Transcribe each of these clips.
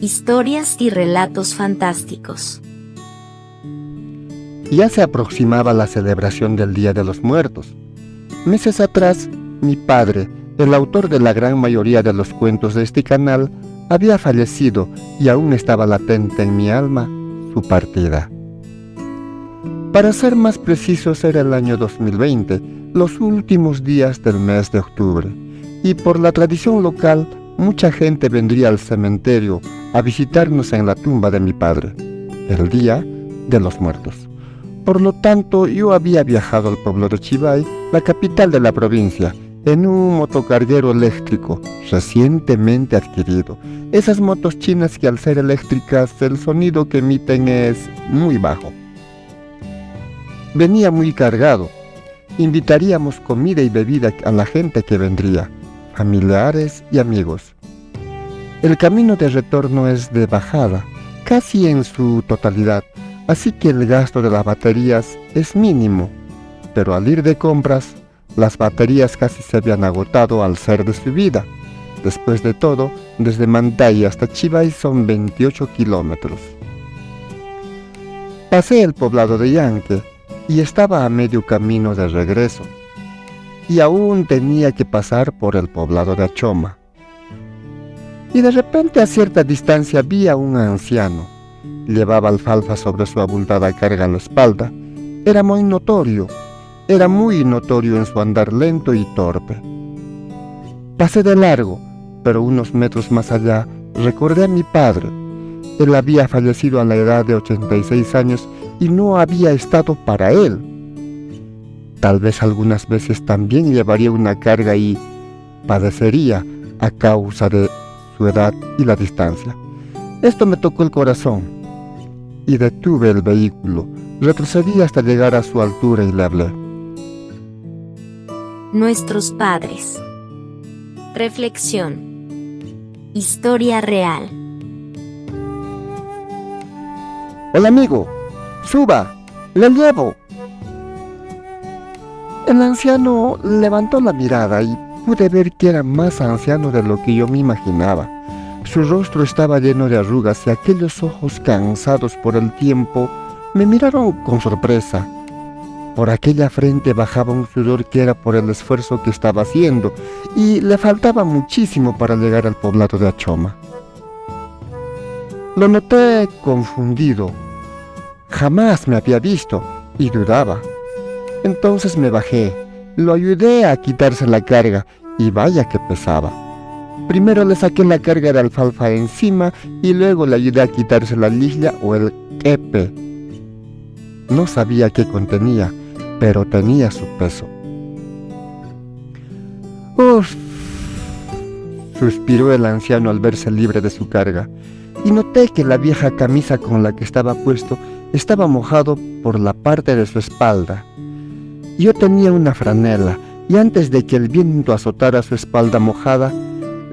Historias y relatos fantásticos. Ya se aproximaba la celebración del Día de los Muertos. Meses atrás, mi padre, el autor de la gran mayoría de los cuentos de este canal, había fallecido y aún estaba latente en mi alma su partida. Para ser más precisos, era el año 2020, los últimos días del mes de octubre, y por la tradición local, mucha gente vendría al cementerio a visitarnos en la tumba de mi padre, el Día de los Muertos. Por lo tanto, yo había viajado al pueblo de Chivay, la capital de la provincia, en un motocarguero eléctrico recientemente adquirido. Esas motos chinas que al ser eléctricas el sonido que emiten es muy bajo. Venía muy cargado. Invitaríamos comida y bebida a la gente que vendría, familiares y amigos. El camino de retorno es de bajada, casi en su totalidad, así que el gasto de las baterías es mínimo, pero al ir de compras, las baterías casi se habían agotado al ser de subida. Después de todo, desde Mantay hasta Chivay son 28 kilómetros. Pasé el poblado de Yanque y estaba a medio camino de regreso, y aún tenía que pasar por el poblado de Achoma. Y de repente a cierta distancia vi a un anciano. Llevaba alfalfa sobre su abultada carga en la espalda. Era muy notorio en su andar lento y torpe. Pasé de largo, pero unos metros más allá recordé a mi padre. Él había fallecido a la edad de 86 años y no había estado para él. Tal vez algunas veces también llevaría una carga y padecería a causa de su edad y la distancia. Esto me tocó el corazón y detuve el vehículo. Retrocedí hasta llegar a su altura y le hablé. Nuestros padres. Reflexión. Historia real. Hola amigo, suba, le llevo. El anciano levantó la mirada y pude ver que era más anciano de lo que yo me imaginaba. Su rostro estaba lleno de arrugas y aquellos ojos cansados por el tiempo me miraron con sorpresa. Por aquella frente bajaba un sudor que era por el esfuerzo que estaba haciendo y le faltaba muchísimo para llegar al poblado de Achoma. Lo noté confundido. Jamás me había visto y dudaba. Entonces me bajé, lo ayudé a quitarse la carga y vaya que pesaba. Primero le saqué la carga de alfalfa encima y luego le ayudé a quitarse la lija o el kepe. No sabía qué contenía, pero tenía su peso. ¡Uf!, suspiró el anciano al verse libre de su carga, y noté que la vieja camisa con la que estaba puesto estaba mojado por la parte de su espalda. Yo tenía una franela, y antes de que el viento azotara su espalda mojada,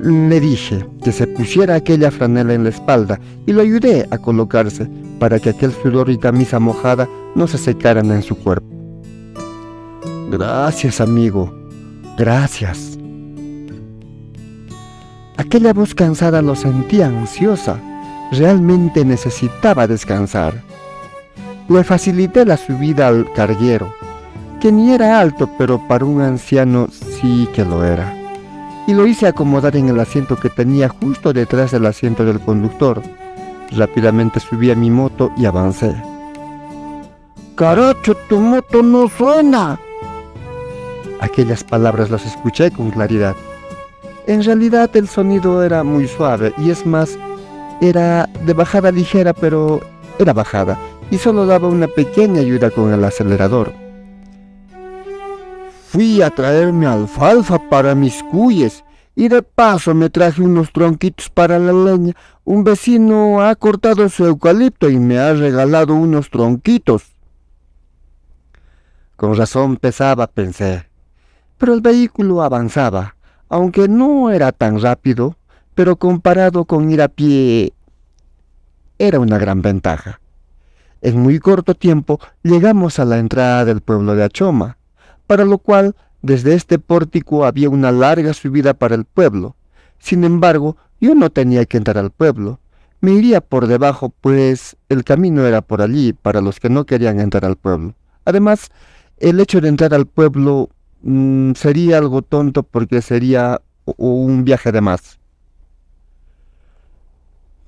le dije que se pusiera aquella franela en la espalda y lo ayudé a colocarse para que aquel sudor y camisa mojada no se secaran en su cuerpo. Gracias, amigo, gracias. Aquella voz cansada lo sentía ansiosa. Realmente necesitaba descansar. Le facilité la subida al carguero, que ni era alto, pero para un anciano sí que lo era. Y lo hice acomodar en el asiento que tenía justo detrás del asiento del conductor. Rápidamente subí a mi moto y avancé. ¡Caracho, tu moto no suena! Aquellas palabras las escuché con claridad. En realidad el sonido era muy suave y es más, era de bajada ligera, pero era bajada y solo daba una pequeña ayuda con el acelerador. Fui a traerme alfalfa para mis cuyes y de paso me traje unos tronquitos para la leña. Un vecino ha cortado su eucalipto y me ha regalado unos tronquitos. Con razón pesaba, pensé, pero el vehículo avanzaba, aunque no era tan rápido, pero comparado con ir a pie, era una gran ventaja. En muy corto tiempo llegamos a la entrada del pueblo de Achoma, para lo cual desde este pórtico había una larga subida para el pueblo. Sin embargo, yo no tenía que entrar al pueblo. Me iría por debajo, pues el camino era por allí para los que no querían entrar al pueblo. Además, el hecho de entrar al pueblo sería algo tonto porque sería un viaje de más.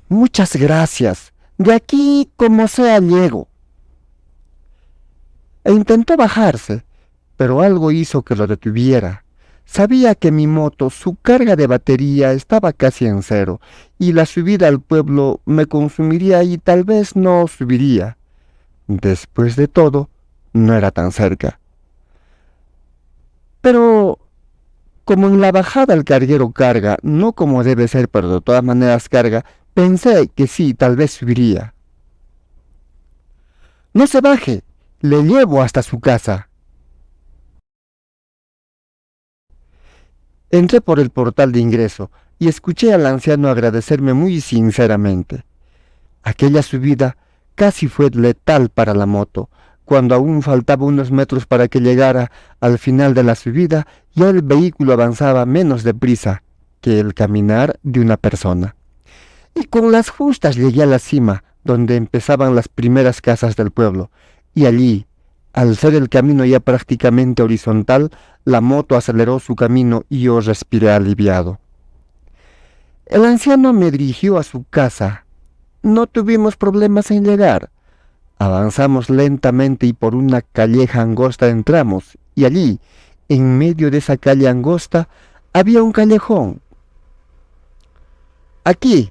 Muchas gracias. De aquí como sea llego. E intentó bajarse, pero algo hizo que lo detuviera. Sabía que mi moto, su carga de batería estaba casi en cero, y la subida al pueblo me consumiría y tal vez no subiría. Después de todo, no era tan cerca. Pero, como en la bajada el carguero carga, no como debe ser, pero de todas maneras carga, pensé que sí, tal vez subiría. No se baje, le llevo hasta su casa. Entré por el portal de ingreso y escuché al anciano agradecerme muy sinceramente. Aquella subida casi fue letal para la moto. Cuando aún faltaba unos metros para que llegara al final de la subida, ya el vehículo avanzaba menos deprisa que el caminar de una persona. Y con las justas llegué a la cima, donde empezaban las primeras casas del pueblo, y allí, al ser el camino ya prácticamente horizontal, la moto aceleró su camino y yo respiré aliviado. El anciano me dirigió a su casa. No tuvimos problemas en llegar. Avanzamos lentamente y por una calleja angosta entramos, y allí, en medio de esa calle angosta, había un callejón. Aquí,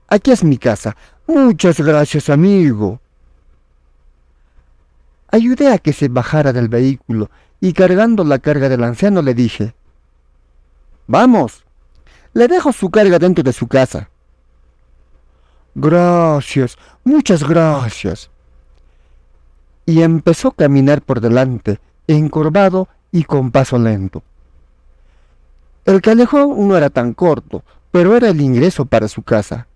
aquí es mi casa. Muchas gracias, amigo. Ayudé a que se bajara del vehículo y cargando la carga del anciano le dije, «Vamos, le dejo su carga dentro de su casa». «Gracias, muchas gracias». Y empezó a caminar por delante, encorvado y con paso lento. El callejón no era tan corto, pero era el ingreso para su casa.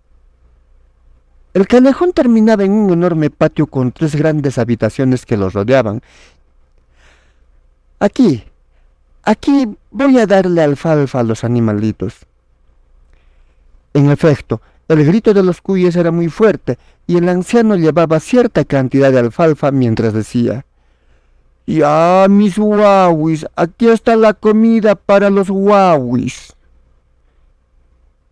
El callejón terminaba en un enorme patio con 3 grandes habitaciones que lo rodeaban. Aquí voy a darle alfalfa a los animalitos. En efecto, el grito de los cuyes era muy fuerte y el anciano llevaba cierta cantidad de alfalfa mientras decía, «Ya, mis guauis, aquí está la comida para los guauis».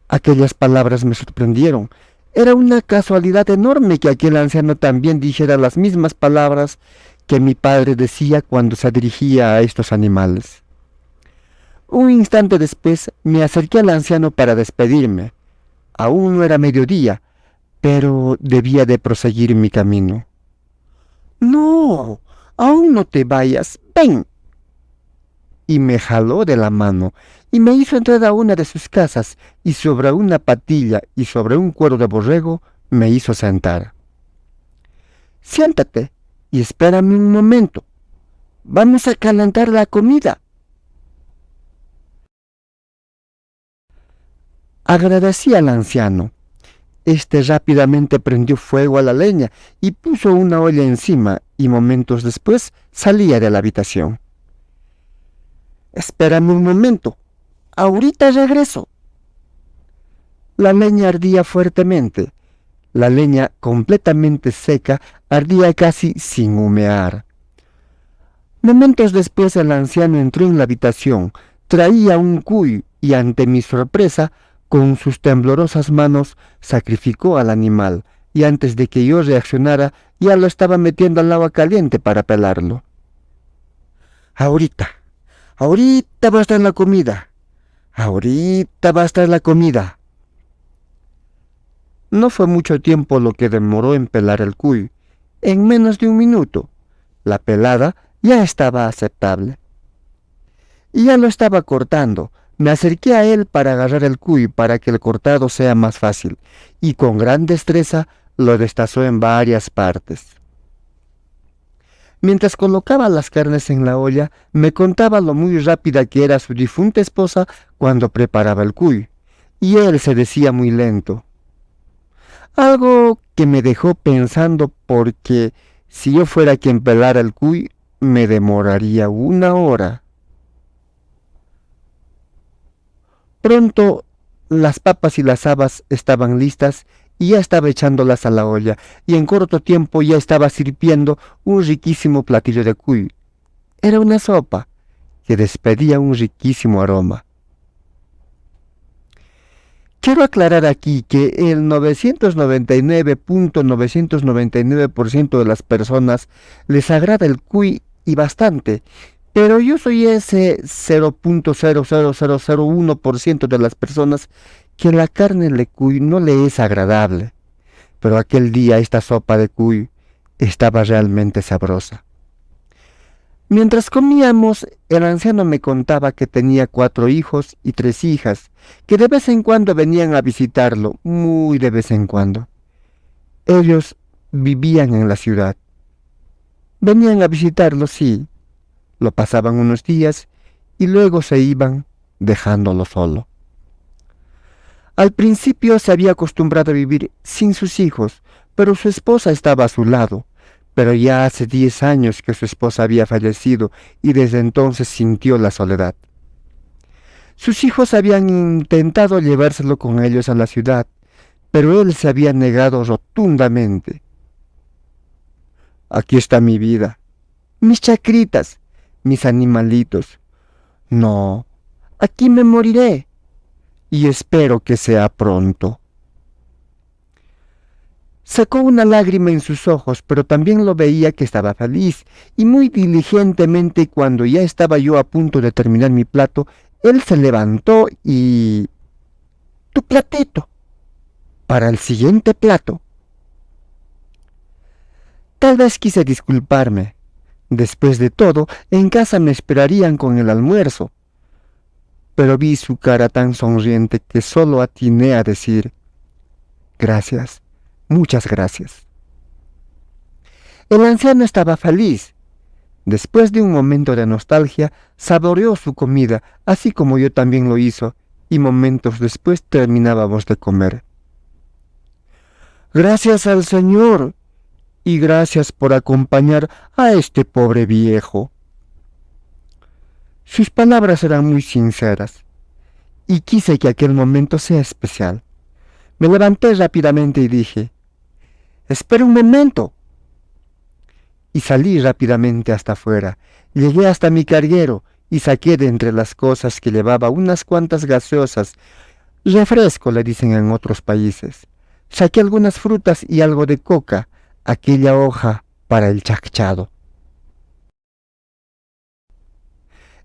Aquellas palabras me sorprendieron. Era una casualidad enorme que aquel anciano también dijera las mismas palabras que mi padre decía cuando se dirigía a estos animales. Un instante después me acerqué al anciano para despedirme. Aún no era mediodía, pero debía de proseguir mi camino. «No, aún no te vayas, ven». Y me jaló de la mano y me hizo entrar a una de sus casas y sobre una patilla y sobre un cuero de borrego me hizo sentar. «Siéntate y espérame un momento. Vamos a calentar la comida». Agradecí al anciano. Este rápidamente prendió fuego a la leña y puso una olla encima y momentos después salía de la habitación. «Espérame un momento. Ahorita regreso». La leña ardía fuertemente. La leña completamente seca ardía casi sin humear. Momentos después el anciano entró en la habitación, traía un cuy y ante mi sorpresa, con sus temblorosas manos sacrificó al animal y antes de que yo reaccionara ya lo estaba metiendo al agua caliente para pelarlo. Ahorita va a estar la comida. Ahorita va a estar la comida». No fue mucho tiempo lo que demoró en pelar el cuy. En menos de un minuto, la pelada ya estaba aceptable. Y ya lo estaba cortando. Me acerqué a él para agarrar el cuy para que el cortado sea más fácil, y con gran destreza lo destazó en varias partes. Mientras colocaba las carnes en la olla, me contaba lo muy rápida que era su difunta esposa cuando preparaba el cuy, y él se decía muy lento. Algo que me dejó pensando porque si yo fuera quien pelara el cuy, me demoraría 1 hora. Pronto las papas y las habas estaban listas y ya estaba echándolas a la olla, y en corto tiempo ya estaba sirviendo un riquísimo platillo de cuy. Era una sopa que despedía un riquísimo aroma. Quiero aclarar aquí que el 999.999% de las personas les agrada el cuy y bastante, pero yo soy ese 0.00001% de las personas que la carne de cuy no le es agradable. Pero aquel día esta sopa de cuy estaba realmente sabrosa. Mientras comíamos, el anciano me contaba que tenía 4 hijos y 3 hijas, que de vez en cuando venían a visitarlo, muy de vez en cuando. Ellos vivían en la ciudad. Venían a visitarlo, sí. Lo pasaban unos días y luego se iban, dejándolo solo. Al principio se había acostumbrado a vivir sin sus hijos, pero su esposa estaba a su lado. Pero ya hace 10 años que su esposa había fallecido y desde entonces sintió la soledad. Sus hijos habían intentado llevárselo con ellos a la ciudad, pero él se había negado rotundamente. Aquí está mi vida, mis chacritas, mis animalitos. No, aquí me moriré y espero que sea pronto. Sacó una lágrima en sus ojos, pero también lo veía que estaba feliz, y muy diligentemente cuando ya estaba yo a punto de terminar mi plato, él se levantó y... ¡Tu platito! Para el siguiente plato. Tal vez quise disculparme. Después de todo, en casa me esperarían con el almuerzo. Pero vi su cara tan sonriente que solo atiné a decir, gracias. Muchas gracias. El anciano estaba feliz. Después de un momento de nostalgia, saboreó su comida, así como yo también lo hizo, y momentos después terminábamos de comer. Gracias al Señor, y gracias por acompañar a este pobre viejo. Sus palabras eran muy sinceras, y quise que aquel momento sea especial. Me levanté rápidamente y dije, «Espera un momento». Y salí rápidamente hasta afuera. Llegué hasta mi carguero y saqué de entre las cosas que llevaba unas cuantas gaseosas. Refresco le dicen en otros países. Saqué algunas frutas y algo de coca, aquella hoja para el chacchado.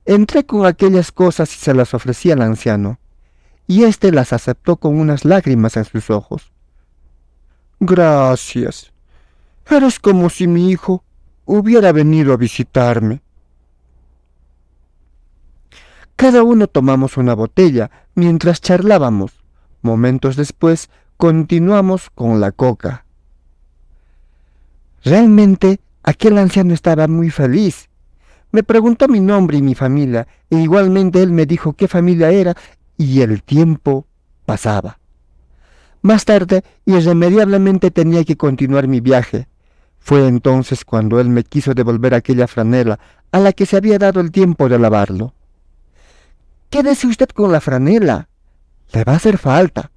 Entré con aquellas cosas y se las ofrecí al anciano, y éste las aceptó con unas lágrimas en sus ojos. Gracias. Eres como si mi hijo hubiera venido a visitarme. Cada uno tomamos una botella mientras charlábamos. Momentos después continuamos con la coca. Realmente aquel anciano estaba muy feliz. Me preguntó mi nombre y mi familia, e igualmente él me dijo qué familia era, y el tiempo pasaba. Más tarde, irremediablemente tenía que continuar mi viaje. Fue entonces cuando él me quiso devolver aquella franela a la que se había dado el tiempo de lavarlo. «Quédese usted con la franela. Le va a hacer falta».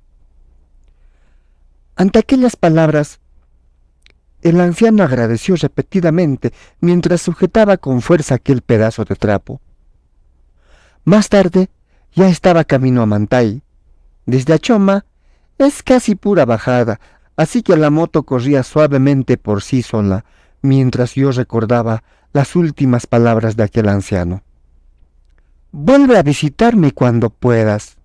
Ante aquellas palabras, el anciano agradeció repetidamente mientras sujetaba con fuerza aquel pedazo de trapo. Más tarde, ya estaba camino a Mantay. Desde Achoma es casi pura bajada, así que la moto corría suavemente por sí sola, mientras yo recordaba las últimas palabras de aquel anciano. «Vuelve a visitarme cuando puedas».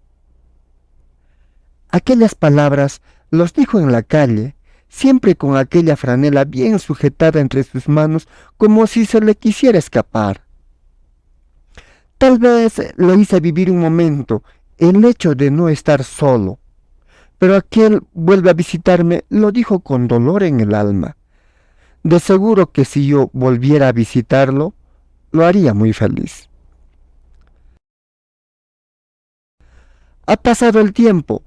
Aquellas palabras los dijo en la calle, siempre con aquella franela bien sujetada entre sus manos, como si se le quisiera escapar. Tal vez le hice vivir un momento el hecho de no estar solo, pero aquel vuelve a visitarme lo dijo con dolor en el alma. De seguro que si yo volviera a visitarlo, lo haría muy feliz. Ha pasado el tiempo.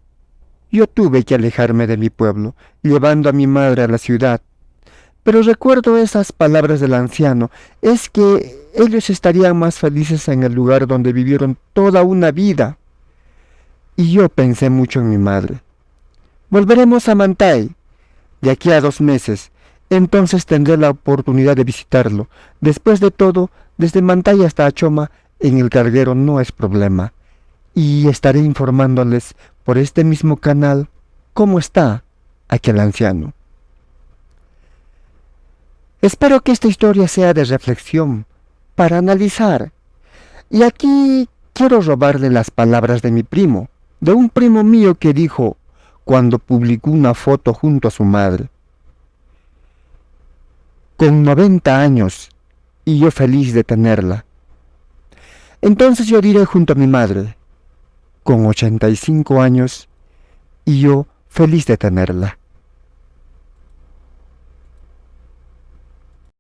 Yo tuve que alejarme de mi pueblo, llevando a mi madre a la ciudad. Pero recuerdo esas palabras del anciano, es que ellos estarían más felices en el lugar donde vivieron toda una vida. Y yo pensé mucho en mi madre. Volveremos a Mantay de aquí a 2 meses. Entonces tendré la oportunidad de visitarlo. Después de todo, desde Mantay hasta Achoma en el carguero no es problema. Y estaré informándoles por este mismo canal cómo está aquel anciano. Espero que esta historia sea de reflexión, para analizar. Y aquí quiero robarle las palabras de mi primo, de un primo mío que dijo cuando publicó una foto junto a su madre: con 90 años, y yo feliz de tenerla. Entonces yo diré junto a mi madre: con 85 años, y yo feliz de tenerla.